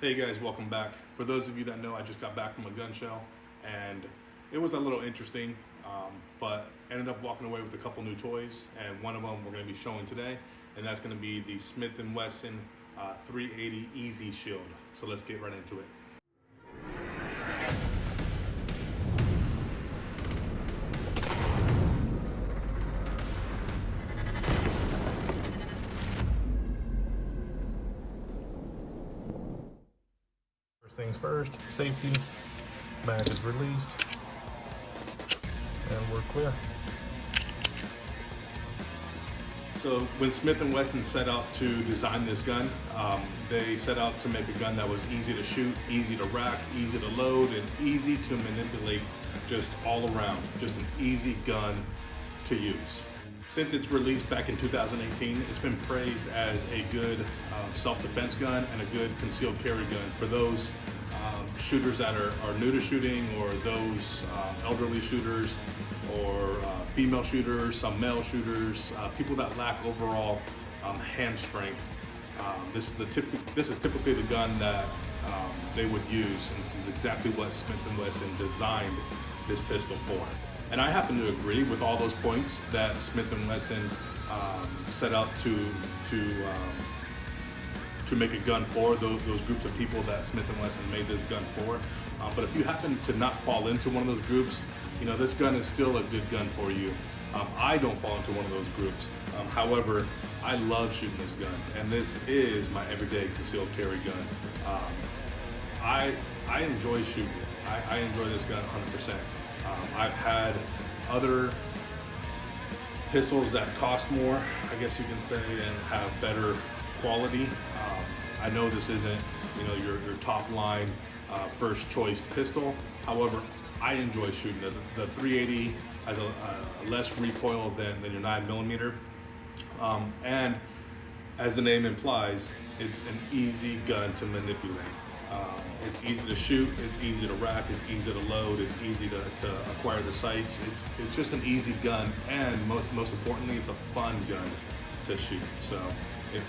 Hey guys, welcome back. For those of you that know, I just got back from a gun show and it was a little interesting, but ended up walking away with a couple new toys, and one of them we're going to be showing today, and that's going to be the Smith & Wesson 380 Easy Shield. So let's get right into it. First things first, safety. Mag is released, and we're clear. So when Smith & Wesson set out to design this gun, they set out to make a gun that was easy to shoot, easy to rack, easy to load, and easy to manipulate just all around. Just an easy gun to use. Since its release back in 2018, it's been praised as a good self-defense gun and a good concealed carry gun for those shooters that are new to shooting, or those elderly shooters, or female shooters, some male shooters, people that lack overall hand strength. This is typically the gun that they would use, and this is exactly what Smith & Wesson designed this pistol for. And I happen to agree with all those points that Smith & Wesson set out to make a gun for, those groups of people that Smith & Wesson made this gun for. But if you happen to not fall into one of those groups, you know, this gun is still a good gun for you. I don't fall into one of those groups. However, I love shooting this gun, and this is my everyday concealed carry gun. I enjoy shooting it. I enjoy this gun 100%. I've had other pistols that cost more, I guess you can say, and have better quality. I know this isn't, you know, your top line first choice pistol. However, I enjoy shooting it. The 380 has a less recoil than your 9mm, and as the name implies, it's an easy gun to manipulate. It's easy to shoot, it's easy to rack, it's easy to load, it's easy to acquire the sights. It's just an easy gun, and most importantly, it's a fun gun to shoot. So,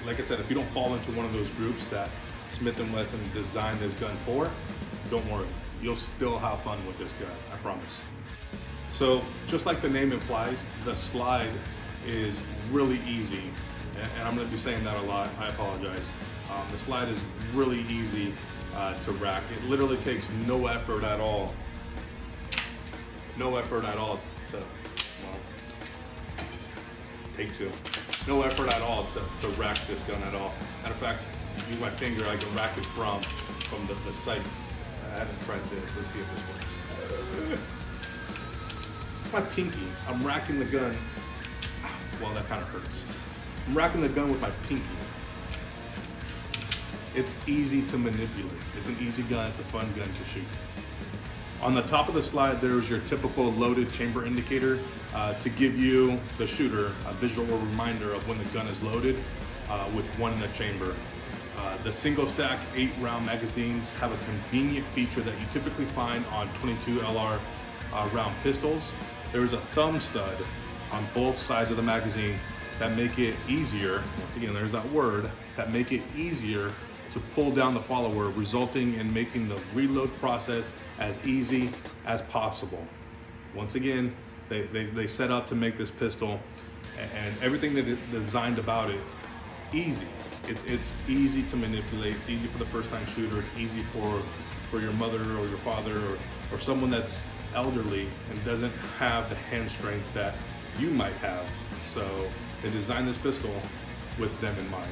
like I said, if you don't fall into one of those groups that Smith & Wesson designed this gun for, don't worry, you'll still have fun with this gun, I promise. So, just like the name implies, the slide is really easy, and I'm going to be saying that a lot, I apologize. The slide is really easy to rack. It literally takes no effort at all. No effort at all to, well, take two. No effort at all to rack this gun at all. Matter of fact, use my finger, I can rack it from the sights. I haven't tried this. Let's see if this works. It's my pinky. I'm racking the gun. Well, that kind of hurts. I'm racking the gun with my pinky. It's easy to manipulate. It's an easy gun. It's a fun gun to shoot. On the top of the slide, there's your typical loaded chamber indicator to give you, the shooter, a visual reminder of when the gun is loaded with one in the chamber. The single stack 8-round magazines have a convenient feature that you typically find on 22 LR round pistols. There's a thumb stud on both sides of the magazine that make it easier, once again there's that word, that make it easier to pull down the follower, resulting in making the reload process as easy as possible. Once again, they set out to make this pistol, and everything that they designed about it easy. It's easy to manipulate. It's easy for the first-time shooter. It's easy for your mother or your father, or someone that's elderly and doesn't have the hand strength that you might have. So they designed this pistol with them in mind.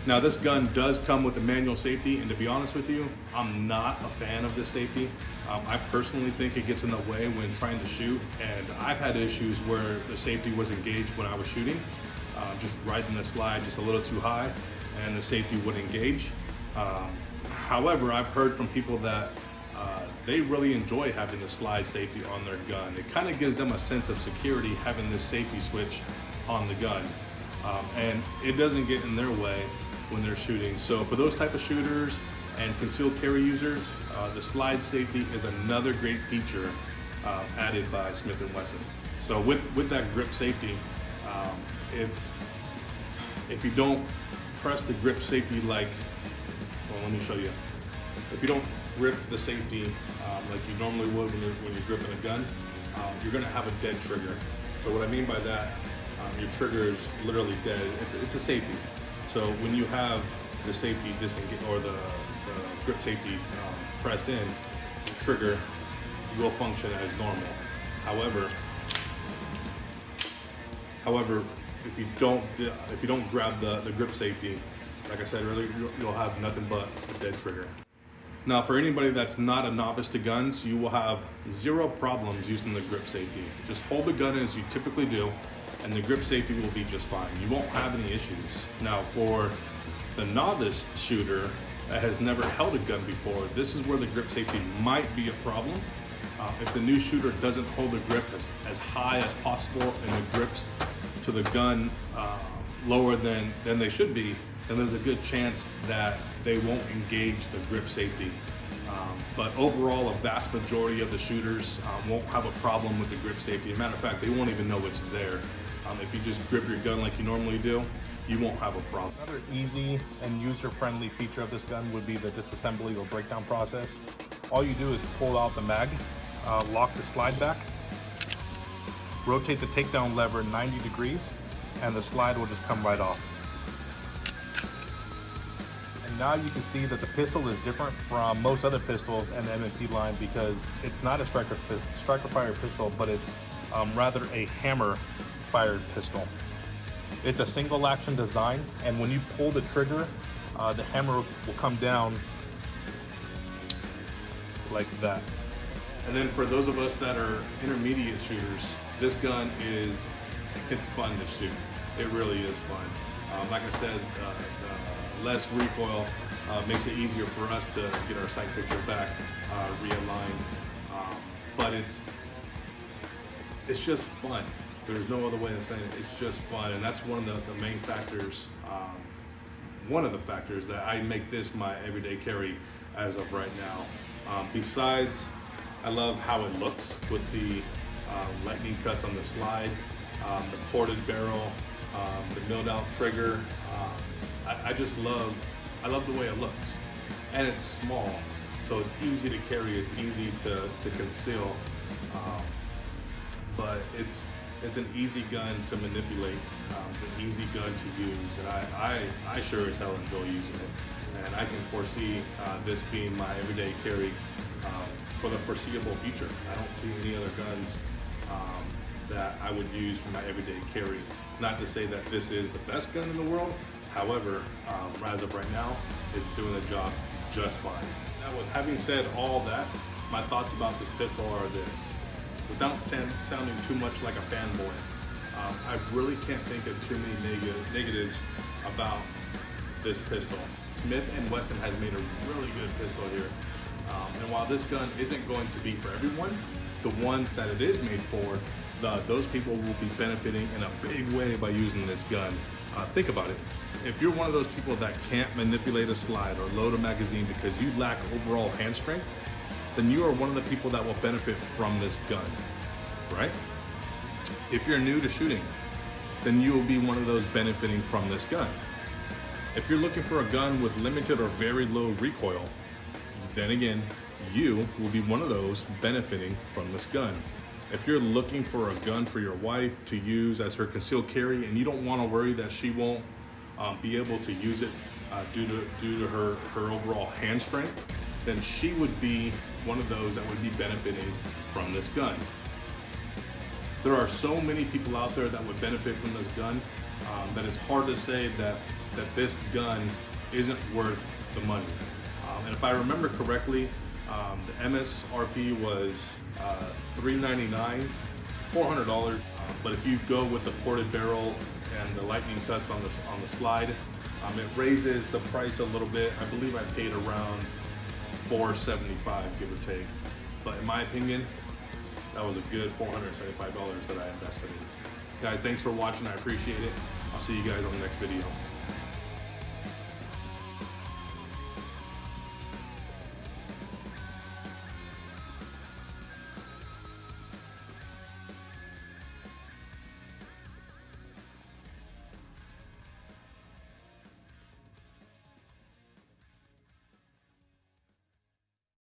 Now, this gun does come with a manual safety, and to be honest with you, I'm not a fan of this safety. I personally think it gets in the way when trying to shoot, and I've had issues where the safety was engaged when I was shooting, just riding the slide just a little too high, and the safety would engage. However, I've heard from people that they really enjoy having the slide safety on their gun. It kind of gives them a sense of security having this safety switch on the gun, and it doesn't get in their way when they're shooting. So for those type of shooters and concealed carry users, the slide safety is another great feature added by Smith & Wesson. So with that grip safety, if you don't press the grip safety like, well, let me show you. if you don't grip the safety like you normally would when you're gripping a gun, you're gonna have a dead trigger. So what I mean by that, your trigger is literally dead. It's a safety. So when you have the safety disengaged or the grip safety pressed in, the trigger will function as normal. However, if you don't grab the grip safety, like I said earlier, you'll have nothing but a dead trigger. Now, for anybody that's not a novice to guns, you will have zero problems using the grip safety. Just hold the gun as you typically do, and the grip safety will be just fine. You won't have any issues. Now, for the novice shooter that has never held a gun before, this is where the grip safety might be a problem. If the new shooter doesn't hold the grip as high as possible and the grips to the gun lower than they should be, then there's a good chance that they won't engage the grip safety. But overall, a vast majority of the shooters won't have a problem with the grip safety. As a matter of fact, they won't even know it's there. If you just grip your gun like you normally do, you won't have a problem. Another easy and user-friendly feature of this gun would be the disassembly or breakdown process. All you do is pull out the mag, lock the slide back, rotate the takedown lever 90 degrees, and the slide will just come right off. And now you can see that the pistol is different from most other pistols in the M&P line because it's not a striker fired pistol, but it's rather a hammer fired pistol. It's a single action design, and when you pull the trigger, the hammer will come down like that. And then for those of us that are intermediate shooters, this gun it's fun to shoot. It really is fun. Like I said, less recoil makes it easier for us to get our sight picture back realigned. But it's just fun. There's no other way of saying it. It's just fun, and that's one of the main factors. One of the factors that I make this my everyday carry as of right now. Besides, I love how it looks with the lightning cuts on the slide, the ported barrel, the milled out trigger. I love the way it looks, and it's small, so it's easy to carry. It's easy to conceal, but it's an easy gun to manipulate. It's an easy gun to use, and I sure as hell enjoy using it. And I can foresee this being my everyday carry for the foreseeable future. I don't see any other guns that I would use for my everyday carry. Not to say that this is the best gun in the world. However, as of right now, it's doing the job just fine. Now, with having said all that, my thoughts about this pistol are this. Without sounding too much like a fanboy, I really can't think of too many negatives about this pistol. Smith & Wesson has made a really good pistol here. And while this gun isn't going to be for everyone, the ones that it is made for, those people will be benefiting in a big way by using this gun. Think about it. If you're one of those people that can't manipulate a slide or load a magazine because you lack overall hand strength, then you are one of the people that will benefit from this gun, right? If you're new to shooting, then you will be one of those benefiting from this gun. If you're looking for a gun with limited or very low recoil, then again, you will be one of those benefiting from this gun. If you're looking for a gun for your wife to use as her concealed carry and you don't want to worry that she won't be able to use it due to her overall hand strength, then she would be one of those that would be benefiting from this gun. There are so many people out there that would benefit from this gun that it's hard to say that this gun isn't worth the money. And if I remember correctly, the MSRP was $399, $400. But if you go with the ported barrel and the lightning cuts on the slide, it raises the price a little bit. I believe I paid around $475, give or take. But in my opinion, that was a good $475 that I invested in. Guys, thanks for watching. I appreciate it. I'll see you guys on the next video.